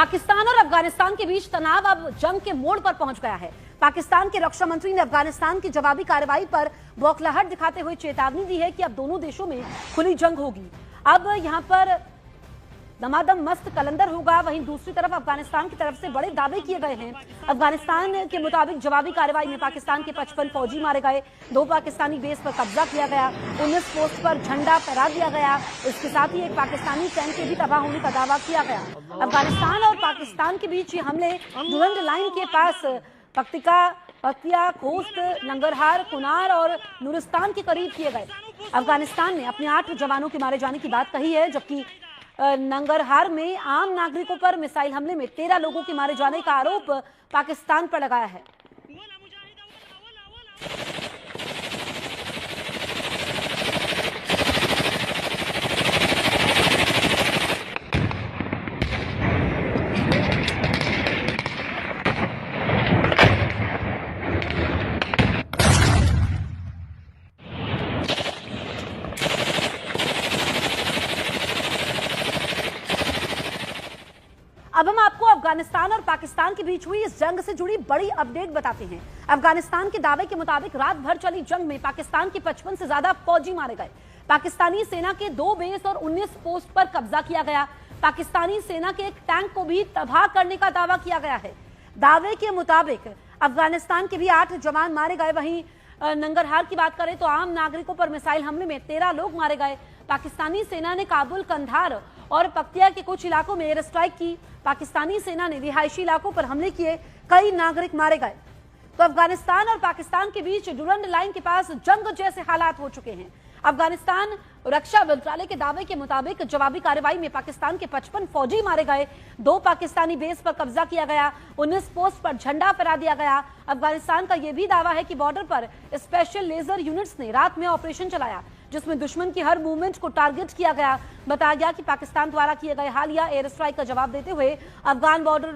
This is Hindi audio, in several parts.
पाकिस्तान और अफगानिस्तान के बीच तनाव अब जंग के मोड़ पर पहुंच गया है। पाकिस्तान के रक्षा मंत्री ने अफगानिस्तान की जवाबी कार्रवाई पर बौखलाहट दिखाते हुए चेतावनी दी है कि अब दोनों देशों में खुली जंग होगी। अब यहां पर दमादम मस्त कलंदर होगा। वहीं दूसरी तरफ अफगानिस्तान की तरफ से बड़े दावे किए गए हैं। अफगानिस्तान के मुताबिक जवाबी कार्रवाई में पाकिस्तान के 55 फौजी मारे गए, 2 पाकिस्तानी बेस पर कब्जा किया गया, 19 पोस्ट पर झंडा फहरा दिया गया। इसके साथ ही एक पाकिस्तानी टैंक के भी तबाह होने का दावा किया गया। अफगानिस्तान और पाकिस्तान के बीच ये हमले दुरंद लाइन के पास पक्तिया, खोस्त, नंगरहार, कुनार और नूरिस्तान के करीब किए गए। अफगानिस्तान ने अपने 8 जवानों के मारे जाने की बात कही है, जबकि नंगरहार में आम नागरिकों पर मिसाइल हमले में 13 लोगों के मारे जाने का आरोप पाकिस्तान पर लगाया है। अब हम आपको अफगानिस्तान और पाकिस्तान के बीच हुई इस जंग से जुड़ी बड़ी अपडेट बताते हैं। अफगानिस्तान के दावे के मुताबिक रात भर चली जंग में पाकिस्तान के 55 से ज्यादा फौजी मारे गए। पाकिस्तानी सेना के 2 बेस और 19 पोस्ट पर कब्जा किया गया। पाकिस्तानी सेना के एक टैंक को भी तबाह करने का दावा किया गया है। दावे के मुताबिक अफगानिस्तान के भी 8 जवान मारे गए। वहीं नंगरहार की बात करें तो आम नागरिकों पर मिसाइल हमले में 13 लोग मारे गए। पाकिस्तानी सेना ने काबुल, कंधार और पक्तिया के कुछ इलाकों में एयर स्ट्राइक की। पाकिस्तानी सेना ने रिहायशी इलाकों पर हमले किए, कई नागरिक मारे गए। तो अफगानिस्तान और पाकिस्तान के बीच डुरंड लाइन के पास जंग जैसे हालात हो चुके हैं। अफगानिस्तान रक्षा मंत्रालय के दावे के मुताबिक जवाबी कार्रवाई में पाकिस्तान के 55 फौजी मारे गए, 2 पाकिस्तानी बेस पर कब्जा किया गया, 19 पोस्ट पर झंडा फहरा दिया गया। अफगानिस्तान का यह भी दावा है कि बॉर्डर पर स्पेशल लेजर यूनिट्स ने रात में ऑपरेशन चलाया, जिसमें दुश्मन की हर मूवमेंट को टारगेट किया गया। बताया गया कि पाकिस्तान द्वारा किए गए हालिया एयर स्ट्राइक का जवाब देते हुए अफगान बॉर्डर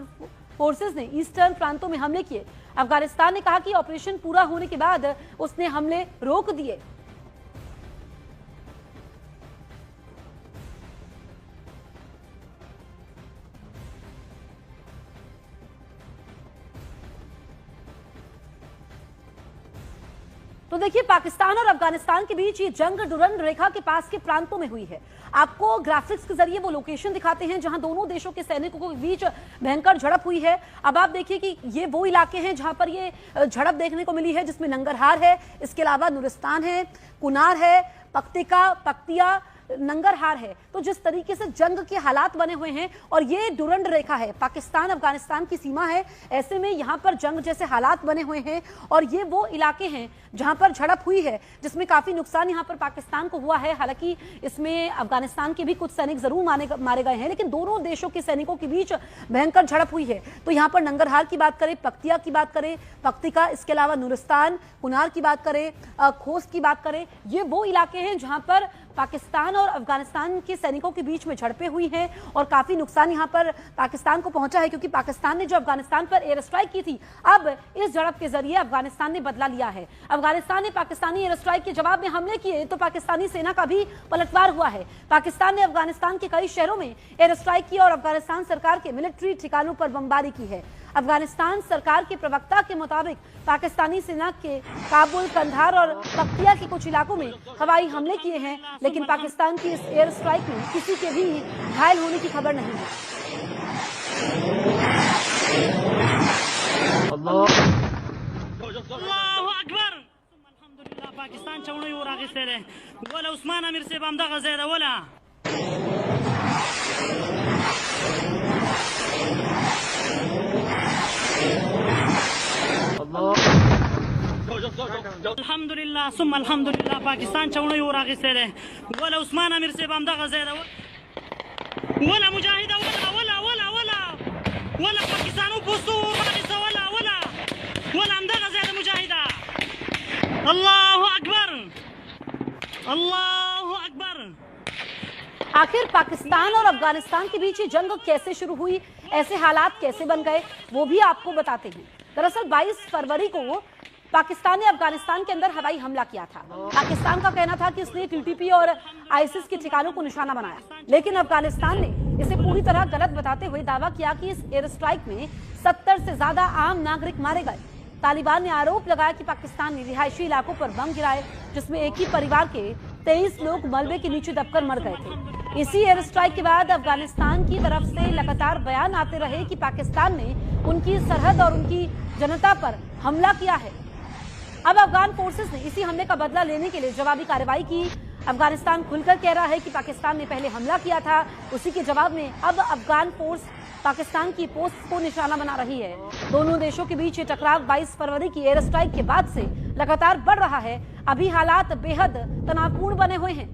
फोर्सेस ने ईस्टर्न प्रांतों में हमले किए। अफगानिस्तान ने कहा कि ऑपरेशन पूरा होने के बाद उसने हमले रोक दिए। तो देखिए, पाकिस्तान और अफगानिस्तान के बीच ये जंग डुरंड रेखा के पास के प्रांतों में हुई है। आपको ग्राफिक्स के जरिए वो लोकेशन दिखाते हैं जहां दोनों देशों के सैनिकों के बीच भयंकर झड़प हुई है। अब आप देखिए कि ये वो इलाके हैं जहां पर ये झड़प देखने को मिली है, जिसमें नंगरहार है, इसके अलावा नूरिस्तान है, कुनार है, पक्तिया, नंगरहार है। तो जिस तरीके से जंग के हालात बने हुए हैं और ये डुरंड रेखा है, पाकिस्तान अफगानिस्तान की सीमा है, ऐसे में यहां पर जंग जैसे हालात बने हुए हैं और ये वो इलाके हैं जहां पर झड़प हुई है, जिसमें काफी नुकसान यहां पर पाकिस्तान को हुआ है। हालांकि इसमें अफगानिस्तान के भी कुछ सैनिक जरूर मारे गए हैं, लेकिन दोनों देशों के सैनिकों के बीच भयंकर झड़प हुई है। तो यहां पर नंगरहार की बात करें, पक्तिया की बात करें, पक्तिका, इसके अलावा नूरिस्तान, कुनार की बात करें, खोस्त की बात करें, ये वो इलाके हैं जहां पर पाकिस्तान और अफगानिस्तान के सैनिकों के बीच में झड़पें हुई हैं और काफी नुकसान यहां पर पाकिस्तान को पहुंचा है, क्योंकि पाकिस्तान ने जो अफगानिस्तान पर एयर स्ट्राइक की थी, अब इस झड़प के जरिए अफगानिस्तान ने बदला लिया है। अफगानिस्तान ने पाकिस्तानी एयर स्ट्राइक के जवाब में हमले किए तो पाकिस्तानी सेना का भी पलटवार हुआ है। पाकिस्तान ने अफगानिस्तान के कई शहरों में एयर स्ट्राइक की और अफगानिस्तान सरकार के मिलिट्री ठिकानों पर बमबारी की है। अफगानिस्तान सरकार के प्रवक्ता के मुताबिक पाकिस्तानी सेना के काबुल, कंधार और पक्तिया के कुछ इलाकों में हवाई हमले किए हैं, लेकिन पाकिस्तान की इस एयर स्ट्राइक में किसी के भी घायल होने की खबर नहीं है। अल्लाहु अकबर। अल्हम्दुलिल्लाह पाकिस्तान चवणो यो रागिस्तेले वला उस्मान अमीर से बमदा गजेदा वला अल्हम्दुलिल्लाह सुम्मा अल्हम्दुलिल्लाह पाकिस्तान चवणो यो रागिस्तेले वला उस्मान अमीर से बमदा गजेदा वला मुजाहिदा वला पाकिस्तानों पोस्तों रागिस्ता वला अमदा गजेदा मुजाहिदा। अल्लाहु अकबर, अल्लाहु अकबर। आखिर पाकिस्तान और अफगानिस्तान के बीच ये जंग कैसे शुरू हुई, ऐसे हालात कैसे बन गए, वो भी आपको बताते हैं। दरअसल 22 फरवरी को पाकिस्तान ने अफगानिस्तान के अंदर हवाई हमला किया था। पाकिस्तान का कहना था कि उसने टीटीपी और आईसिस के ठिकानों को निशाना बनाया, लेकिन अफगानिस्तान ने इसे पूरी तरह गलत बताते हुए दावा किया कि इस एयर स्ट्राइक में 70 से ज्यादा आम नागरिक मारे गए। तालिबान ने आरोप लगाया कि पाकिस्तान ने रिहायशी इलाकों पर बम गिराए, जिसमें एक ही परिवार के 23 लोग मलबे के नीचे दबकर मर गए थे। इसी एयर स्ट्राइक के बाद अफगानिस्तान की तरफ से लगातार बयान आते रहे कि पाकिस्तान ने उनकी सरहद और उनकी जनता पर हमला किया है। अब अफगान फोर्सेस ने इसी हमले का बदला लेने के लिए जवाबी कार्रवाई की। अफगानिस्तान खुलकर कह रहा है कि पाकिस्तान ने पहले हमला किया था, उसी के जवाब में अब अफगान फोर्स पाकिस्तान की पोस्ट को निशाना बना रही है। दोनों देशों के बीच ये टकराव 22 फरवरी की एयर स्ट्राइक के बाद से लगातार बढ़ रहा है। अभी हालात बेहद तनावपूर्ण बने हुए हैं।